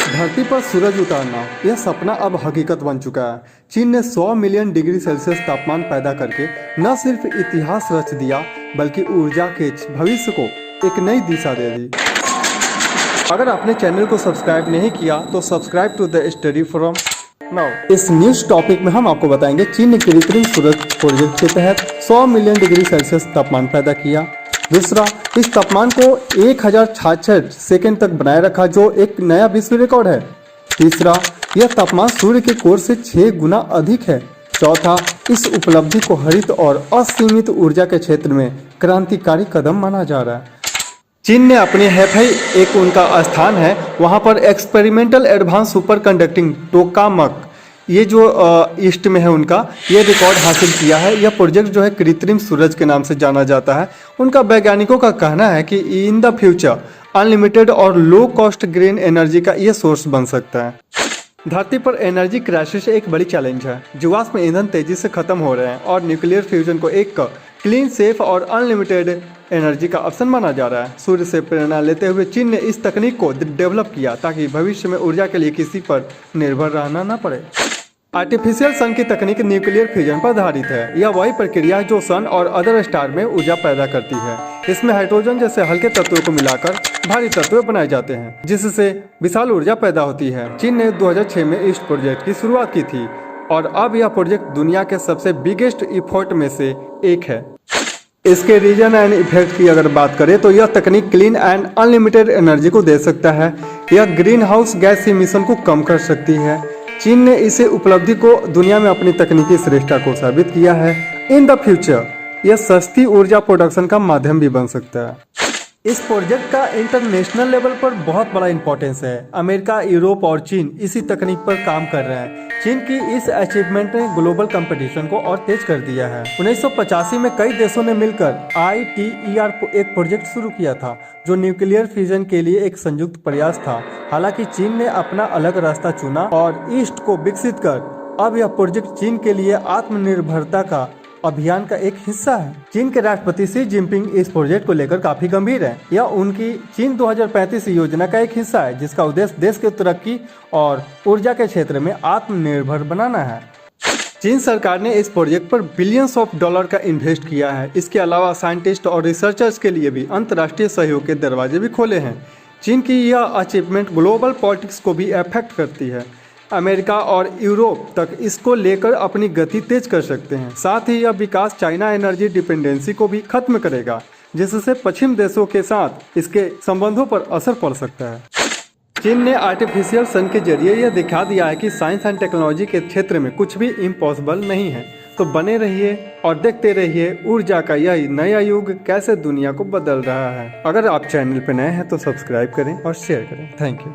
धरती पर सूरज उतारना यह सपना अब हकीकत बन चुका है। चीन ने 100 मिलियन डिग्री सेल्सियस तापमान पैदा करके न सिर्फ इतिहास रच दिया बल्कि ऊर्जा के भविष्य को एक नई दिशा दे दी। अगर आपने चैनल को सब्सक्राइब नहीं किया तो subscribe to the study from now. इस न्यूज टॉपिक में हम आपको बताएंगे चीन ने कृत्रिम सूरज प्रोजेक्ट के तहत 100 मिलियन डिग्री सेल्सियस तापमान पैदा किया। दूसरा, इस तापमान को 1066 सेकेंड तक बनाए रखा जो एक नया विश्व रिकॉर्ड है। तीसरा, यह तापमान सूर्य के कोर से 6 गुना अधिक है। चौथा, इस उपलब्धि को हरित और असीमित ऊर्जा के क्षेत्र में क्रांतिकारी कदम माना जा रहा है। चीन ने अपनी हेफई एक उनका स्थान है, वहां पर experimental advance super conducting tokamak ये जो ईस्ट में है उनका ये रिकॉर्ड हासिल किया है। यह प्रोजेक्ट जो है कृत्रिम सूरज के नाम से जाना जाता है। उनका वैज्ञानिकों का कहना है कि इन द फ्यूचर अनलिमिटेड और लो कॉस्ट ग्रीन एनर्जी का ये सोर्स बन सकता है। धरती पर एनर्जी क्राइसिस एक बड़ी चैलेंज है। जीवाश्म ईंधन तेजी से खत्म हो रहे हैं और न्यूक्लियर फ्यूजन को एक क्लीन, सेफ और अनलिमिटेड एनर्जी का ऑप्शन माना जा रहा है। सूर्य से प्रेरणा लेते हुए चीन ने इस तकनीक को डेवलप किया ताकि भविष्य में ऊर्जा के लिए किसी पर निर्भर रहना न पड़े। आर्टिफिशियल सन की तकनीक न्यूक्लियर फ्यूजन पर आधारित है। यह वही प्रक्रिया है जो सन और अदर स्टार में ऊर्जा पैदा करती है। इसमें हाइड्रोजन जैसे हल्के तत्वों को मिलाकर भारी तत्व बनाए जाते हैं जिससे विशाल ऊर्जा पैदा होती है। चीन ने 2006 में इस प्रोजेक्ट की शुरुआत की थी और अब यह प्रोजेक्ट दुनिया के सबसे बिगेस्ट इफोर्ट में से एक है। इसके रीजन एंड इफेक्ट की अगर बात करें तो यह तकनीक क्लीन एंड अनलिमिटेड एनर्जी को दे सकता है। यह ग्रीन हाउस गैस इमिशन को कम कर सकती है। चीन ने इसे उपलब्धि को दुनिया में अपनी तकनीकी श्रेष्ठता को साबित किया है। इन द फ्यूचर यह सस्ती ऊर्जा प्रोडक्शन का माध्यम भी बन सकता है। इस प्रोजेक्ट का इंटरनेशनल लेवल पर बहुत बड़ा इंपॉर्टेंस है। अमेरिका, यूरोप और चीन इसी तकनीक पर काम कर रहे हैं। चीन की इस अचीवमेंट ने ग्लोबल कंपटीशन को और तेज कर दिया है। 1985 में कई देशों ने मिलकर ITER एक प्रोजेक्ट शुरू किया था जो न्यूक्लियर फ्यूजन के लिए एक संयुक्त प्रयास था। हालांकि चीन ने अपना अलग रास्ता चुना और ईस्ट को विकसित कर अब यह प्रोजेक्ट चीन के लिए आत्मनिर्भरता का अभियान का एक हिस्सा है। चीन के राष्ट्रपति शी जिनपिंग इस प्रोजेक्ट को लेकर काफी गंभीर है। यह उनकी चीन 2035 योजना का एक हिस्सा है जिसका उद्देश्य देश की तरक्की और ऊर्जा के क्षेत्र में आत्मनिर्भर बनाना है। चीन सरकार ने इस प्रोजेक्ट पर बिलियंस ऑफ डॉलर का इन्वेस्ट किया है। इसके अलावा साइंटिस्ट और रिसर्चर्स के लिए भी अंतर्राष्ट्रीय सहयोग के दरवाजे भी खोले हैं। चीन की यह अचीवमेंट ग्लोबल पॉलिटिक्स को भी अफेक्ट करती है। अमेरिका और यूरोप तक इसको लेकर अपनी गति तेज कर सकते हैं। साथ ही यह विकास चाइना एनर्जी डिपेंडेंसी को भी खत्म करेगा जिससे पश्चिम देशों के साथ इसके संबंधों पर असर पड़ सकता है। चीन ने आर्टिफिशियल सन के जरिए यह दिखा दिया है कि साइंस एंड टेक्नोलॉजी के क्षेत्र में कुछ भी इम्पॉसिबल नहीं है। तो बने रहिए और देखते रहिए ऊर्जा का यह नया युग कैसे दुनिया को बदल रहा है। अगर आप चैनल पर नए हैं तो सब्सक्राइब करें और शेयर करें। Thank you.